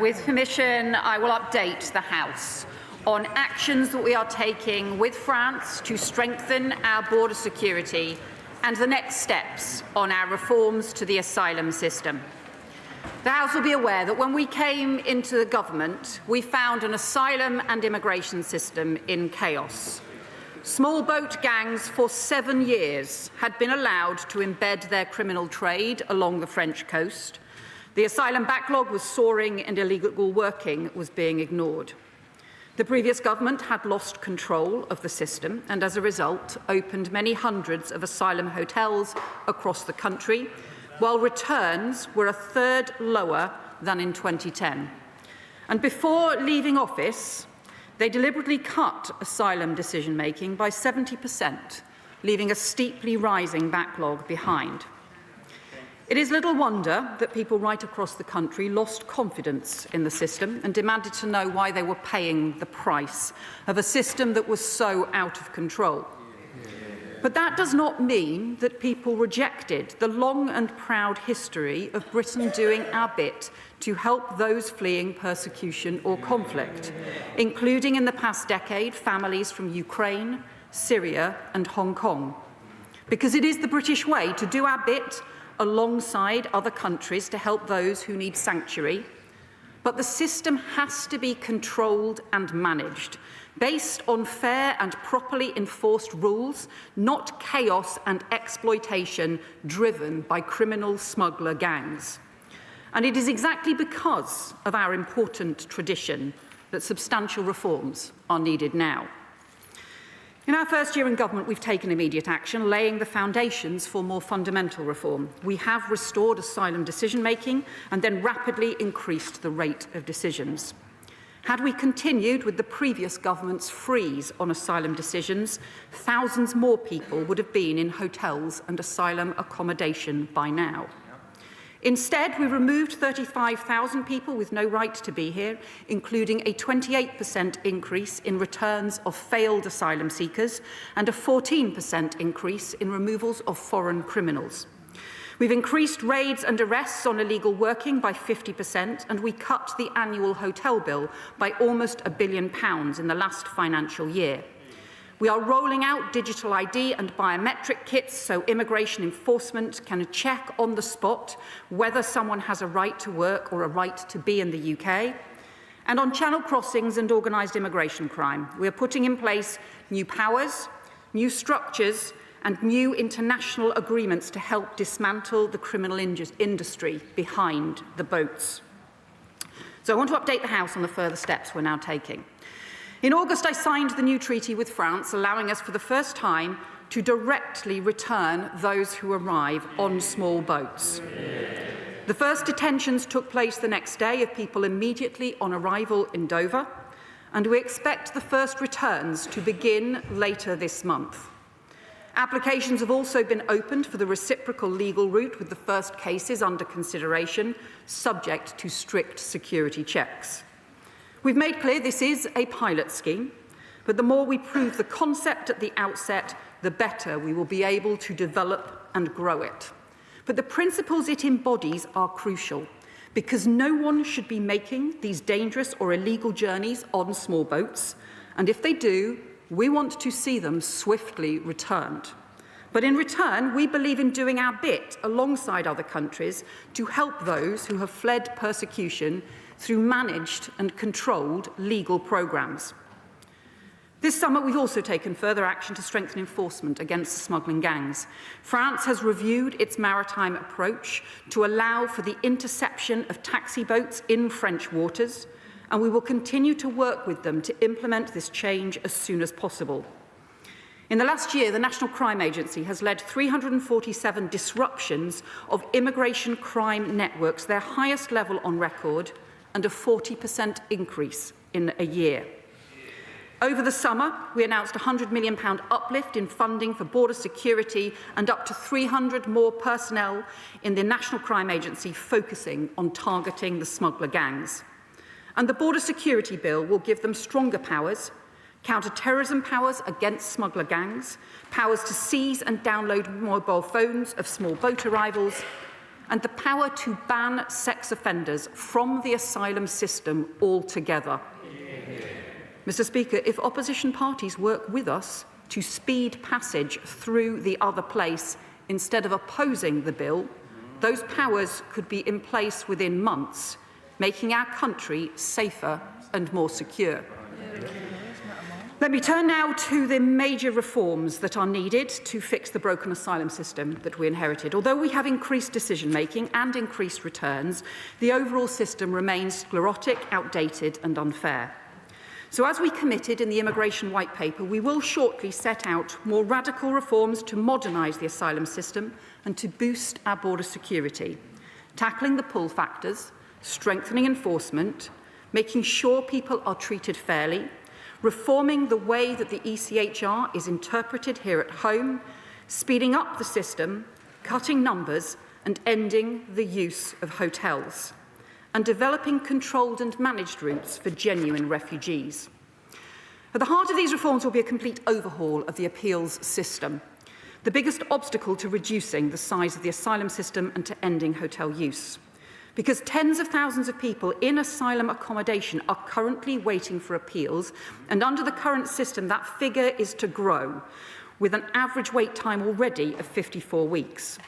With permission, I will update the House on actions that we are taking with France to strengthen our border security and the next steps on our reforms to the asylum system. The House will be aware that when we came into the government, we found an asylum and immigration system in chaos. Small boat gangs for 7 years had been allowed to embed their criminal trade along the French coast. The asylum backlog was soaring and illegal working was being ignored. The previous government had lost control of the system and, as a result, opened many hundreds of asylum hotels across the country, while returns were a third lower than in 2010. And before leaving office, they deliberately cut asylum decision-making by 70%, leaving a steeply rising backlog behind. It is little wonder that people right across the country lost confidence in the system and demanded to know why they were paying the price of a system that was so out of control. But that does not mean that people rejected the long and proud history of Britain doing our bit to help those fleeing persecution or conflict, including in the past decade families from Ukraine, Syria and Hong Kong. Because it is the British way to do our bit alongside other countries to help those who need sanctuary, but the system has to be controlled and managed based on fair and properly enforced rules, not chaos and exploitation driven by criminal smuggler gangs. And it is exactly because of our important tradition that substantial reforms are needed now. In our first year in government, we've taken immediate action, laying the foundations for more fundamental reform. We have restored asylum decision-making and then rapidly increased the rate of decisions. Had we continued with the previous government's freeze on asylum decisions, thousands more people would have been in hotels and asylum accommodation by now. Instead, we removed 35,000 people with no right to be here, including a 28% increase in returns of failed asylum seekers and a 14% increase in removals of foreign criminals. We've increased raids and arrests on illegal working by 50%, and we cut the annual hotel bill by almost £1 billion in the last financial year. We are rolling out digital ID and biometric kits so immigration enforcement can check on the spot whether someone has a right to work or a right to be in the UK. And on channel crossings and organised immigration crime, we are putting in place new powers, new structures and new international agreements to help dismantle the criminal industry behind the boats. So I want to update the House on the further steps we're now taking. In August, I signed the new treaty with France, allowing us for the first time to directly return those who arrive on small boats. The first detentions took place the next day of people immediately on arrival in Dover, and we expect the first returns to begin later this month. Applications have also been opened for the reciprocal legal route, with the first cases under consideration, subject to strict security checks. We've made clear this is a pilot scheme, but the more we prove the concept at the outset, the better we will be able to develop and grow it. But the principles it embodies are crucial, because no one should be making these dangerous or illegal journeys on small boats, and if they do, we want to see them swiftly returned. But in return, we believe in doing our bit alongside other countries to help those who have fled persecution through managed and controlled legal programmes. This summer, we've also taken further action to strengthen enforcement against the smuggling gangs. France has reviewed its maritime approach to allow for the interception of taxi boats in French waters, and we will continue to work with them to implement this change as soon as possible. In the last year, the National Crime Agency has led 347 disruptions of immigration crime networks, their highest level on record, and a 40% increase in a year. Over the summer, we announced a £100 million uplift in funding for border security and up to 300 more personnel in the National Crime Agency focusing on targeting the smuggler gangs. And the Border Security Bill will give them stronger powers, counter-terrorism powers against smuggler gangs, powers to seize and download mobile phones of small boat arrivals, and the power to ban sex offenders from the asylum system altogether. Mr. Speaker, if opposition parties work with us to speed passage through the other place instead of opposing the bill, those powers could be in place within months, making our country safer and more secure. Let me turn now to the major reforms that are needed to fix the broken asylum system that we inherited. Although we have increased decision-making and increased returns, the overall system remains sclerotic, outdated and unfair. So as we committed in the Immigration White Paper, we will shortly set out more radical reforms to modernise the asylum system and to boost our border security, tackling the pull factors, strengthening enforcement, making sure people are treated fairly, reforming the way that the ECHR is interpreted here at home, speeding up the system, cutting numbers and ending the use of hotels, and developing controlled and managed routes for genuine refugees. At the heart of these reforms will be a complete overhaul of the appeals system, the biggest obstacle to reducing the size of the asylum system and to ending hotel use. Because tens of thousands of people in asylum accommodation are currently waiting for appeals, and under the current system that figure is to grow, with an average wait time already of 54 weeks.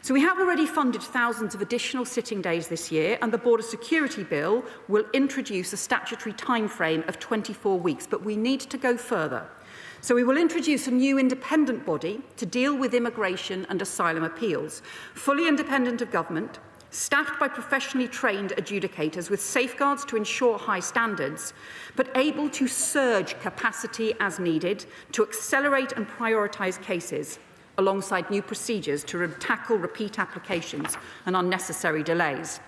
So we have already funded thousands of additional sitting days this year, and the Border Security Bill will introduce a statutory timeframe of 24 weeks, but we need to go further. So we will introduce a new independent body to deal with immigration and asylum appeals, fully independent of government, staffed by professionally trained adjudicators with safeguards to ensure high standards, but able to surge capacity as needed to accelerate and prioritise cases, alongside new procedures to tackle repeat applications and unnecessary delays.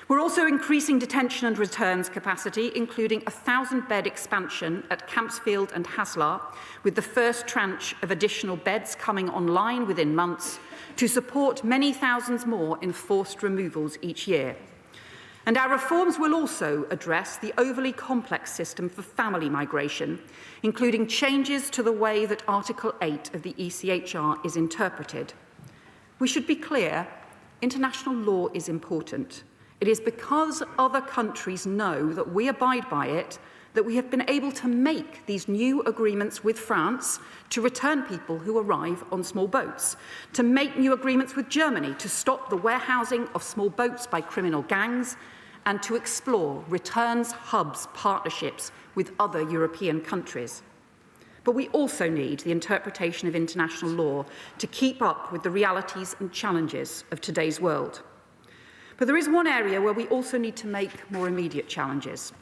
We're also increasing detention and returns capacity, including a 1,000-bed expansion at Campsfield and Haslar, with the first tranche of additional beds coming online within months, to support many thousands more in forced removals each year. And our reforms will also address the overly complex system for family migration, including changes to the way that Article 8 of the ECHR is interpreted. We should be clear, international law is important. It is because other countries know that we abide by it that we have been able to make these new agreements with France to return people who arrive on small boats, to make new agreements with Germany to stop the warehousing of small boats by criminal gangs, and to explore returns hubs partnerships with other European countries. But we also need the interpretation of international law to keep up with the realities and challenges of today's world. But there is one area where we also need to make more immediate challenges.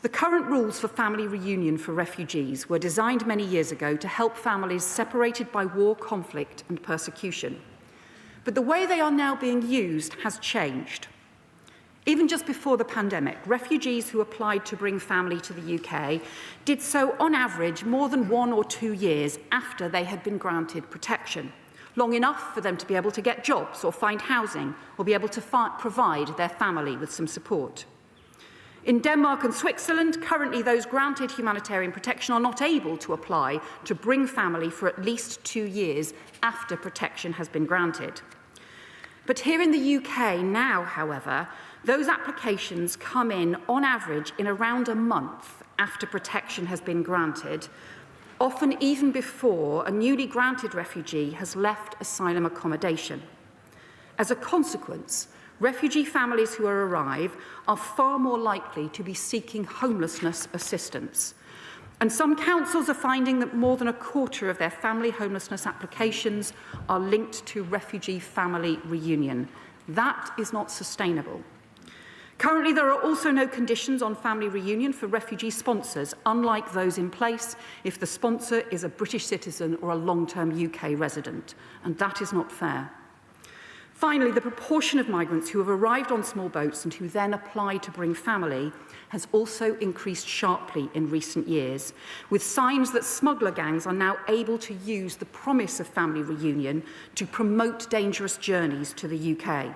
The current rules for family reunion for refugees were designed many years ago to help families separated by war, conflict and persecution. But the way they are now being used has changed. Even just before the pandemic, refugees who applied to bring family to the UK did so on average more than 1 or 2 years after they had been granted protection, long enough for them to be able to get jobs or find housing or be able to provide their family with some support. In Denmark and Switzerland, currently those granted humanitarian protection are not able to apply to bring family for at least 2 years after protection has been granted. But here in the UK now, however, those applications come in on average in around a month after protection has been granted, often even before a newly granted refugee has left asylum accommodation. As a consequence, refugee families who arrive are far more likely to be seeking homelessness assistance. And some councils are finding that more than a quarter of their family homelessness applications are linked to refugee family reunion. That is not sustainable. Currently, there are also no conditions on family reunion for refugee sponsors, unlike those in place if the sponsor is a British citizen or a long-term UK resident, and that is not fair. Finally, the proportion of migrants who have arrived on small boats and who then apply to bring family has also increased sharply in recent years, with signs that smuggler gangs are now able to use the promise of family reunion to promote dangerous journeys to the UK.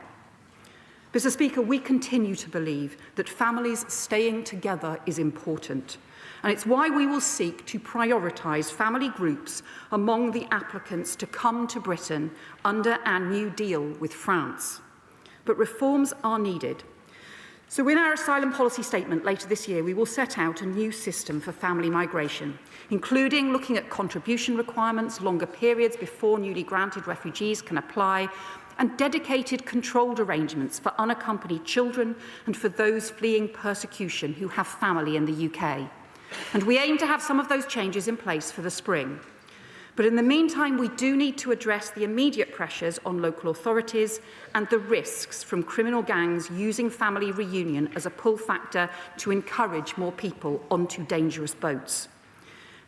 Mr. Speaker, we continue to believe that families staying together is important, and it's why we will seek to prioritise family groups among the applicants to come to Britain under our new deal with France. But reforms are needed. So in our asylum policy statement later this year, we will set out a new system for family migration, including looking at contribution requirements, longer periods before newly granted refugees can apply, and dedicated controlled arrangements for unaccompanied children and for those fleeing persecution who have family in the UK. And we aim to have some of those changes in place for the spring. But in the meantime, we do need to address the immediate pressures on local authorities and the risks from criminal gangs using family reunion as a pull factor to encourage more people onto dangerous boats.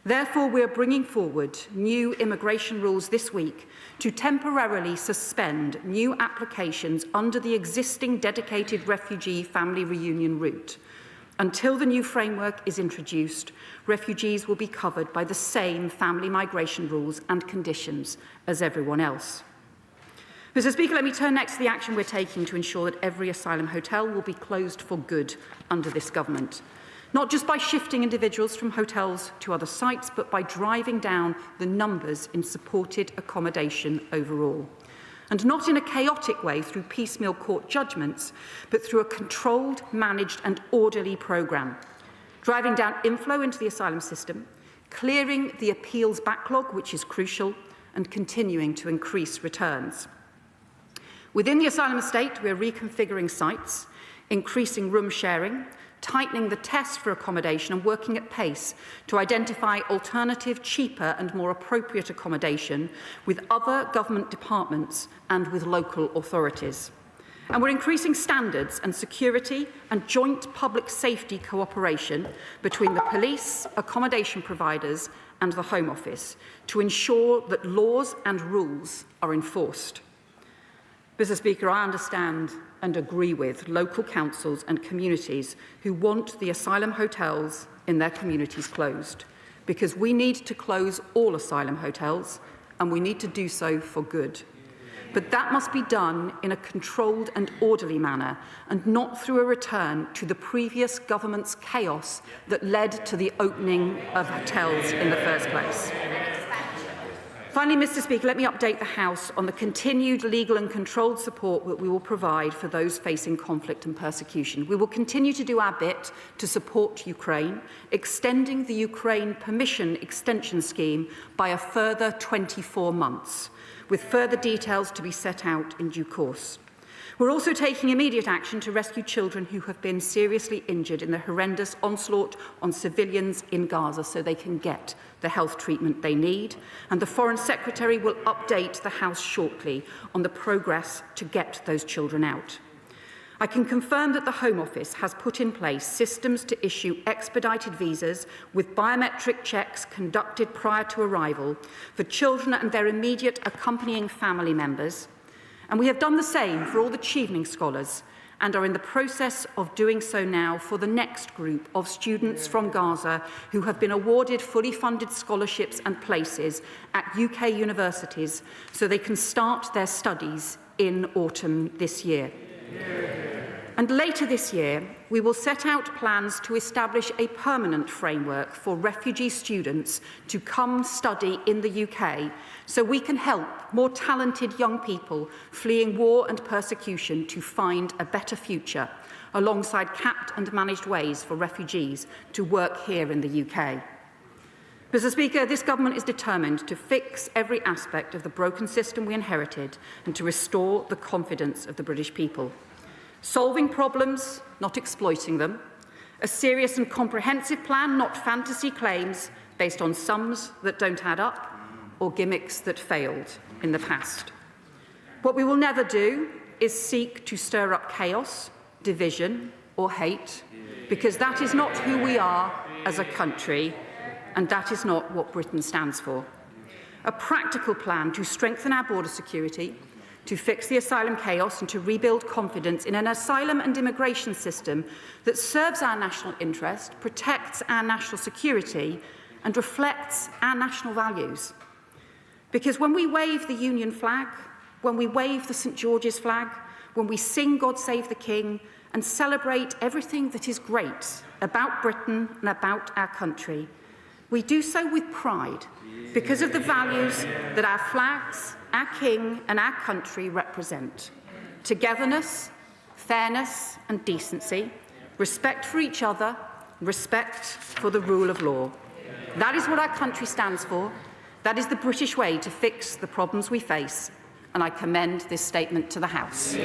Therefore, we are bringing forward new immigration rules this week to temporarily suspend new applications under the existing dedicated refugee family reunion route. Until the new framework is introduced, refugees will be covered by the same family migration rules and conditions as everyone else. Mr. Speaker, let me turn next to the action we're taking to ensure that every asylum hotel will be closed for good under this government. Not just by shifting individuals from hotels to other sites, but by driving down the numbers in supported accommodation overall. And not in a chaotic way through piecemeal court judgments, but through a controlled, managed and orderly programme, driving down inflow into the asylum system, clearing the appeals backlog, which is crucial, and continuing to increase returns. Within the asylum estate, we are reconfiguring sites, increasing room sharing, tightening the test for accommodation and working at pace to identify alternative, cheaper and more appropriate accommodation with other government departments and with local authorities. And we're increasing standards and security and joint public safety cooperation between the police, accommodation providers and the Home Office to ensure that laws and rules are enforced. Mr. Speaker, I understand and agree with local councils and communities who want the asylum hotels in their communities closed, because we need to close all asylum hotels and we need to do so for good. But that must be done in a controlled and orderly manner and not through a return to the previous government's chaos that led to the opening of hotels in the first place. Finally, Mr. Speaker, let me update the House on the continued legal and controlled support that we will provide for those facing conflict and persecution. We will continue to do our bit to support Ukraine, extending the Ukraine Permission Extension Scheme by a further 24 months, with further details to be set out in due course. We're also taking immediate action to rescue children who have been seriously injured in the horrendous onslaught on civilians in Gaza so they can get the health treatment they need. And the Foreign Secretary will update the House shortly on the progress to get those children out. I can confirm that the Home Office has put in place systems to issue expedited visas with biometric checks conducted prior to arrival for children and their immediate accompanying family members. And we have done the same for all the Chevening scholars and are in the process of doing so now for the next group of students from Gaza who have been awarded fully funded scholarships and places at UK universities so they can start their studies in autumn this year. And later this year, we will set out plans to establish a permanent framework for refugee students to come study in the UK so we can help more talented young people fleeing war and persecution to find a better future, alongside capped and managed ways for refugees to work here in the UK. Mr. Speaker, this government is determined to fix every aspect of the broken system we inherited and to restore the confidence of the British people. Solving problems, not exploiting them. A serious and comprehensive plan, not fantasy claims based on sums that don't add up or gimmicks that failed in the past. What we will never do is seek to stir up chaos, division or hate, because that is not who we are as a country, and that is not what Britain stands for. A practical plan to strengthen our border security, to fix the asylum chaos and to rebuild confidence in an asylum and immigration system that serves our national interest, protects our national security and reflects our national values. Because when we wave the Union flag, when we wave the St George's flag, when we sing God Save the King and celebrate everything that is great about Britain and about our country. We do so with pride because of the values that our flags, our king and our country represent. Togetherness, fairness and decency, respect for each other, respect for the rule of law. That is what our country stands for. That is the British way to fix the problems we face, and I commend this statement to the House.